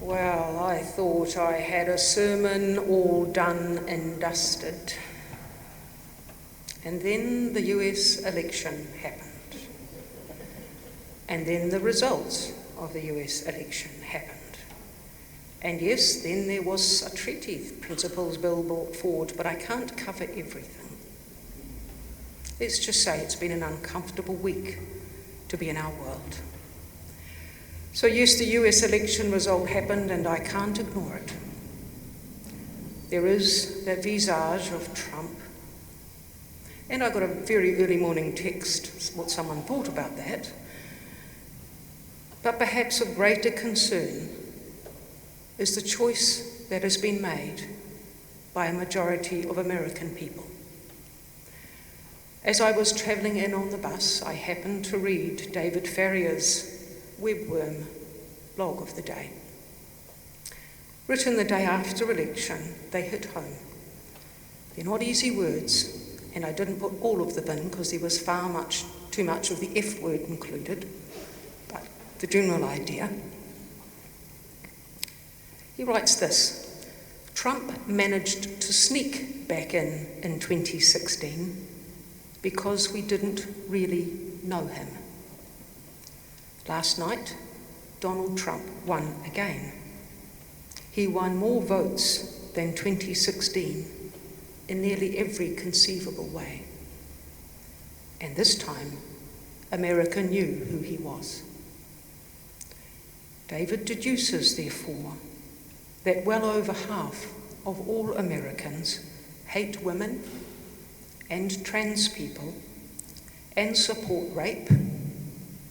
Well, I thought I had a sermon all done and dusted. And then the US election happened. And then the results of the US election happened. And yes, then there was a treaty principles bill brought forward, but I can't cover everything. Let's just say it's been an uncomfortable week to be in our world. So yes, the US election result happened and I can't ignore it. There is that visage of Trump. And I got a very early morning text, what someone thought about that. But perhaps of greater concern is the choice that has been made by a majority of American people. As I was travelling in on the bus, I happened to read David Farrier's Webworm blog of the day. Written the day after election, they hit home. They're not easy words, and I didn't put all of them in because there was too much of the F word included, but the general idea. He writes this: Trump managed to sneak back in 2016 because we didn't really know him. Last night, Donald Trump won again. He won more votes than 2016 in nearly every conceivable way. And this time, America knew who he was. David deduces, therefore, that well over half of all Americans hate women and trans people and support rape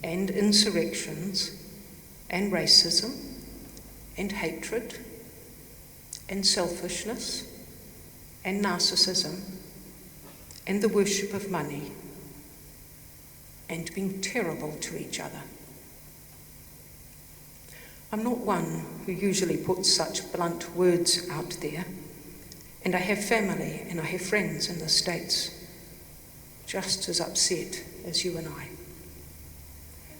and insurrections and racism and hatred and selfishness and narcissism and the worship of money and being terrible to each other. I'm not one who usually puts such blunt words out there, and I have family and I have friends in the States just as upset as you and I.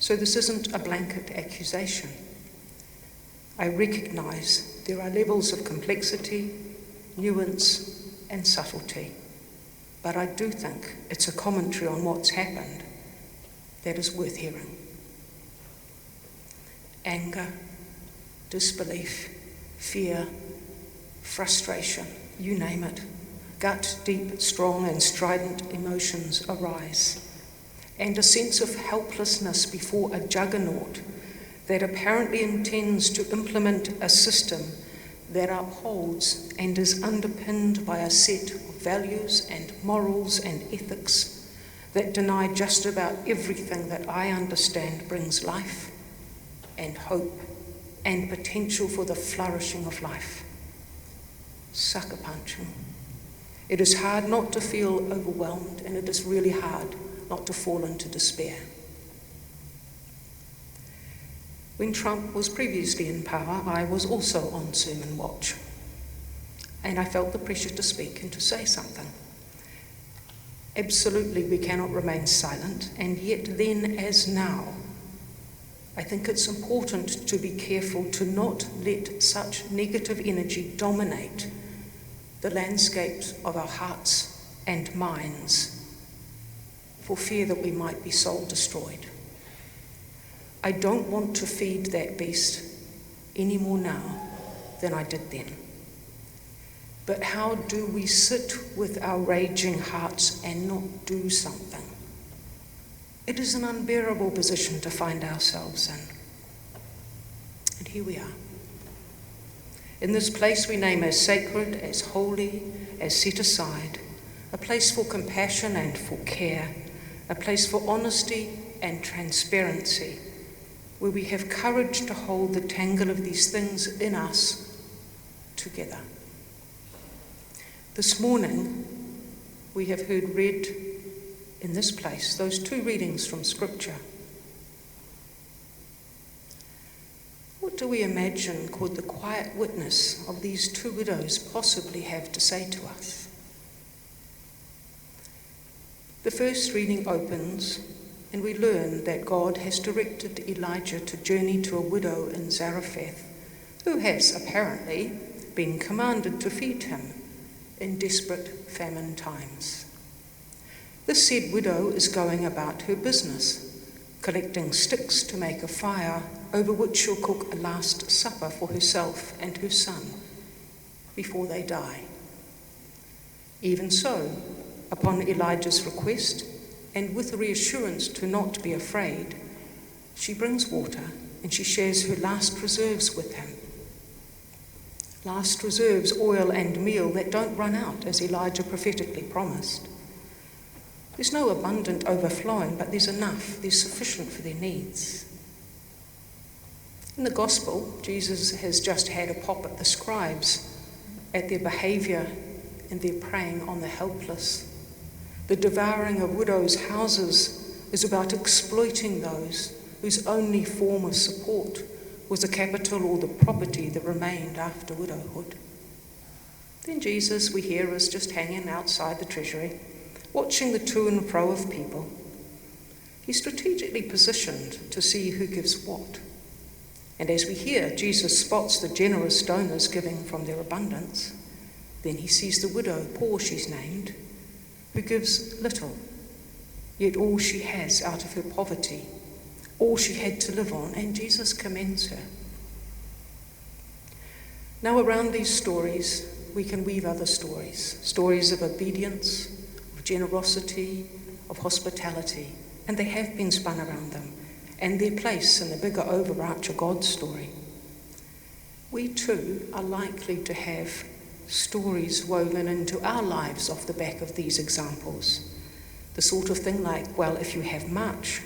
So this isn't a blanket accusation. I recognise there are levels of complexity, nuance, and subtlety, but I do think it's a commentary on what's happened that is worth hearing. Anger, disbelief, fear, frustration, you name it. Gut deep, strong, and strident emotions arise, and a sense of helplessness before a juggernaut that apparently intends to implement a system that upholds and is underpinned by a set of values and morals and ethics that deny just about everything that I understand brings life and hope and potential for the flourishing of life. Sucker punching. It is hard not to feel overwhelmed, and it is really hard not to fall into despair. When Trump was previously in power, I was also on sermon watch, and I felt the pressure to speak and to say something. Absolutely, we cannot remain silent, and yet then as now, I think it's important to be careful to not let such negative energy dominate the landscapes of our hearts and minds for fear that we might be soul destroyed. I don't want to feed that beast any more now than I did then. But how do we sit with our raging hearts and not do something? It is an unbearable position to find ourselves in. And here we are. In this place we name as sacred, as holy, as set aside, a place for compassion and for care, a place for honesty and transparency, where we have courage to hold the tangle of these things in us together. This morning, we have heard read in this place those two readings from Scripture. What do we imagine could the quiet witness of these two widows possibly have to say to us? The first reading opens, and we learn that God has directed Elijah to journey to a widow in Zarephath, who has apparently been commanded to feed him in desperate famine times. This said widow is going about her business, collecting sticks to make a fire over which she'll cook a last supper for herself and her son before they die. Even so, upon Elijah's request, and with a reassurance to not be afraid, she brings water and she shares her last reserves with him. Last reserves, oil and meal that don't run out, as Elijah prophetically promised. There's no abundant overflowing, but there's enough, there's sufficient for their needs. In the Gospel, Jesus has just had a pop at the scribes, at their behaviour and their preying on the helpless. The devouring of widows' houses is about exploiting those whose only form of support was the capital or the property that remained after widowhood. Then Jesus, we hear, is just hanging outside the treasury, watching the to and fro of people. He's strategically positioned to see who gives what. And as we hear, Jesus spots the generous donors giving from their abundance. Then he sees the widow, poor she's named, who gives little, yet all she has out of her poverty, all she had to live on, and Jesus commends her. Now around these stories, we can weave other stories, stories of obedience, of generosity, of hospitality, and they have been spun around them, and their place in the bigger overarcher God story. We too are likely to have stories woven into our lives off the back of these examples. The sort of thing like, well, if you have much,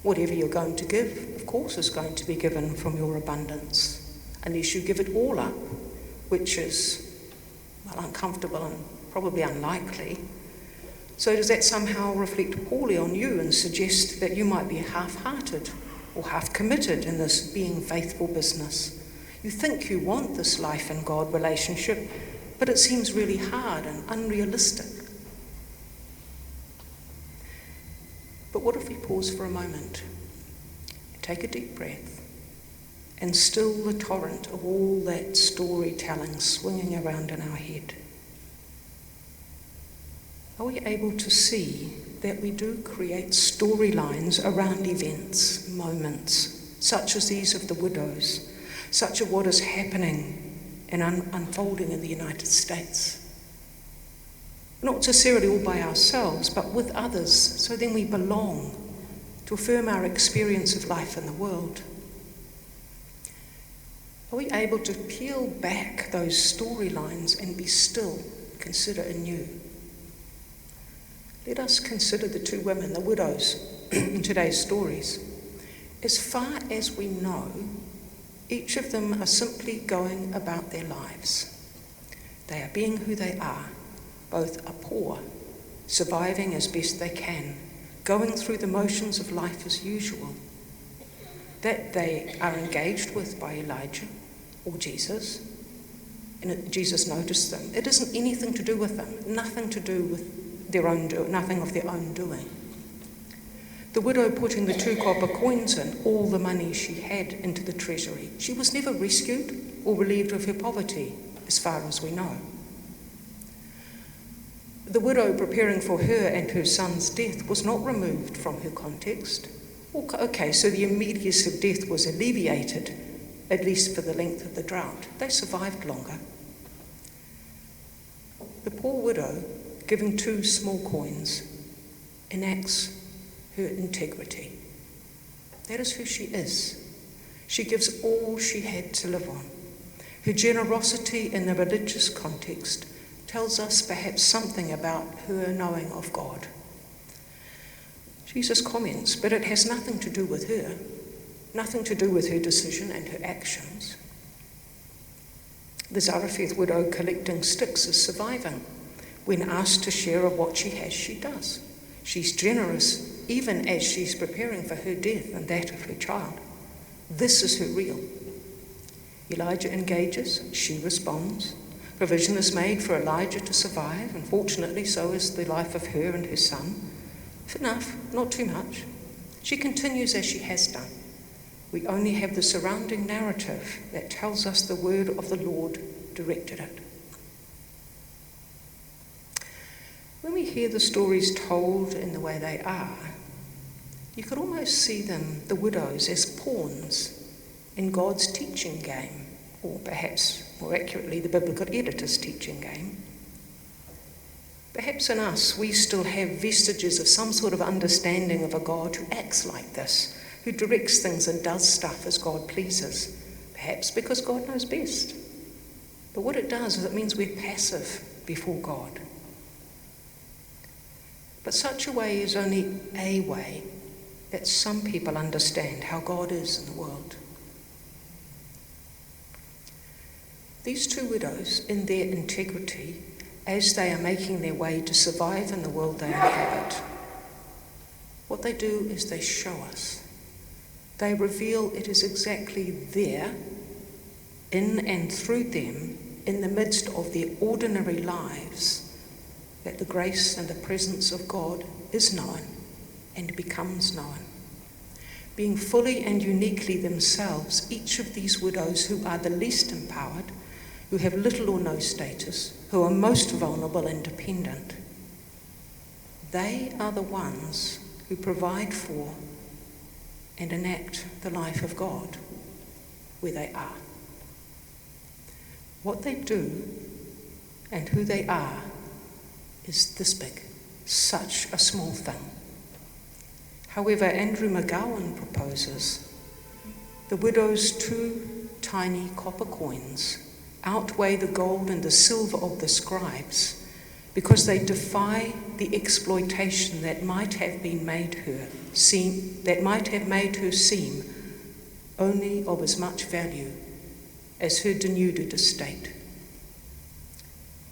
whatever you're going to give, of course, is going to be given from your abundance, unless you give it all up, which is, well, uncomfortable and probably unlikely. So does that somehow reflect poorly on you and suggest that you might be half-hearted or half-committed in this being faithful business? You think you want this life and God relationship, but it seems really hard and unrealistic. But what if we pause for a moment, take a deep breath, and still the torrent of all that storytelling swinging around in our head? Are we able to see that we do create storylines around events, moments, such as these of the widows, such as what is happening and unfolding in the United States? Not necessarily all by ourselves, but with others, so then we belong, to affirm our experience of life in the world. Are we able to peel back those storylines and be still, consider anew? Let us consider the two women, the widows, in today's stories. As far as we know, each of them are simply going about their lives. They are being who they are. Both are poor, surviving as best they can, going through the motions of life as usual. That they are engaged with by Elijah or Jesus, and Jesus noticed them. It isn't anything to do with them, nothing to do with their own nothing of their own doing. The widow putting the 2 copper coins in, all the money she had, into the treasury. She was never rescued or relieved of her poverty, as far as we know. The widow preparing for her and her son's death was not removed from her context. Okay, so the immediacy of death was alleviated, at least for the length of the drought. They survived longer. The poor widow, giving 2 small coins, enacts her integrity. That is who she is. She gives all she had to live on. Her generosity in the religious context tells us perhaps something about her knowing of God. Jesus comments, but it has nothing to do with her, nothing to do with her decision and her actions. The Zarephath widow collecting sticks is surviving. When asked to share of what she has, she does. She's generous even as she's preparing for her death and that of her child. This is her reel. Elijah engages, she responds. Provision is made for Elijah to survive, and fortunately so is the life of her and her son. Enough, not too much. She continues as she has done. We only have the surrounding narrative that tells us the word of the Lord directed it. When we hear the stories told in the way they are, you could almost see them, the widows, as pawns in God's teaching game, or perhaps more accurately, the biblical editor's teaching game. Perhaps in us, we still have vestiges of some sort of understanding of a God who acts like this, who directs things and does stuff as God pleases, perhaps because God knows best. But what it does is it means we're passive before God. But such a way is only a way that some people understand how God is in the world. These two widows, in their integrity, as they are making their way to survive in the world they inhabit, what they do is they show us. They reveal it is exactly there, in and through them, in the midst of their ordinary lives, that the grace and the presence of God is known and becomes known. Being fully and uniquely themselves, each of these widows who are the least empowered, who have little or no status, who are most vulnerable and dependent, they are the ones who provide for and enact the life of God where they are. What they do and who they are is this big, such a small thing. However, Andrew McGowan proposes the widow's 2 tiny copper coins outweigh the gold and the silver of the scribes because they defy the exploitation that might have made her seem only of as much value as her denuded estate.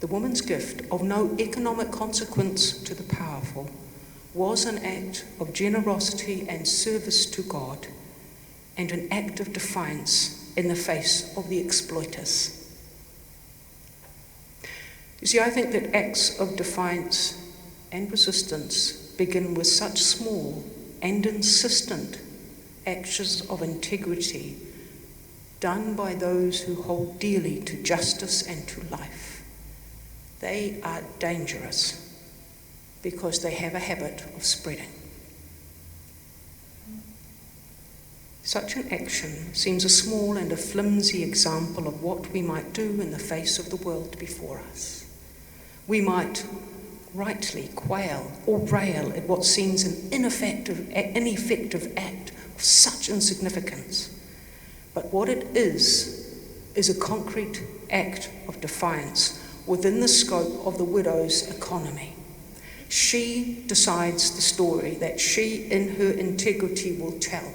The woman's gift, of no economic consequence to the powerful, was an act of generosity and service to God, and an act of defiance in the face of the exploiters. You see, I think that acts of defiance and resistance begin with such small and insistent actions of integrity done by those who hold dearly to justice and to life. They are dangerous because they have a habit of spreading. Such an action seems a small and a flimsy example of what we might do in the face of the world before us. We might rightly quail or rail at what seems an ineffective act of such insignificance. But what it is a concrete act of defiance within the scope of the widow's economy. She decides the story that she, in her integrity, will tell.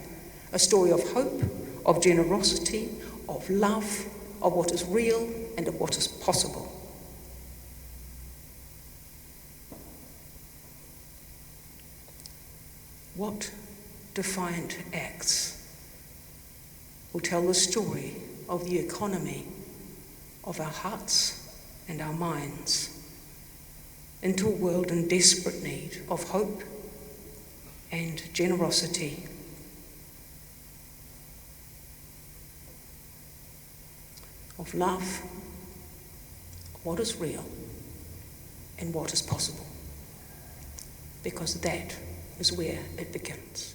A story of hope, of generosity, of love, of what is real and of what is possible. What defiant acts will tell the story of the economy of our hearts and our minds into a world in desperate need of hope and generosity, of love, what is real and what is possible, because that is where it begins.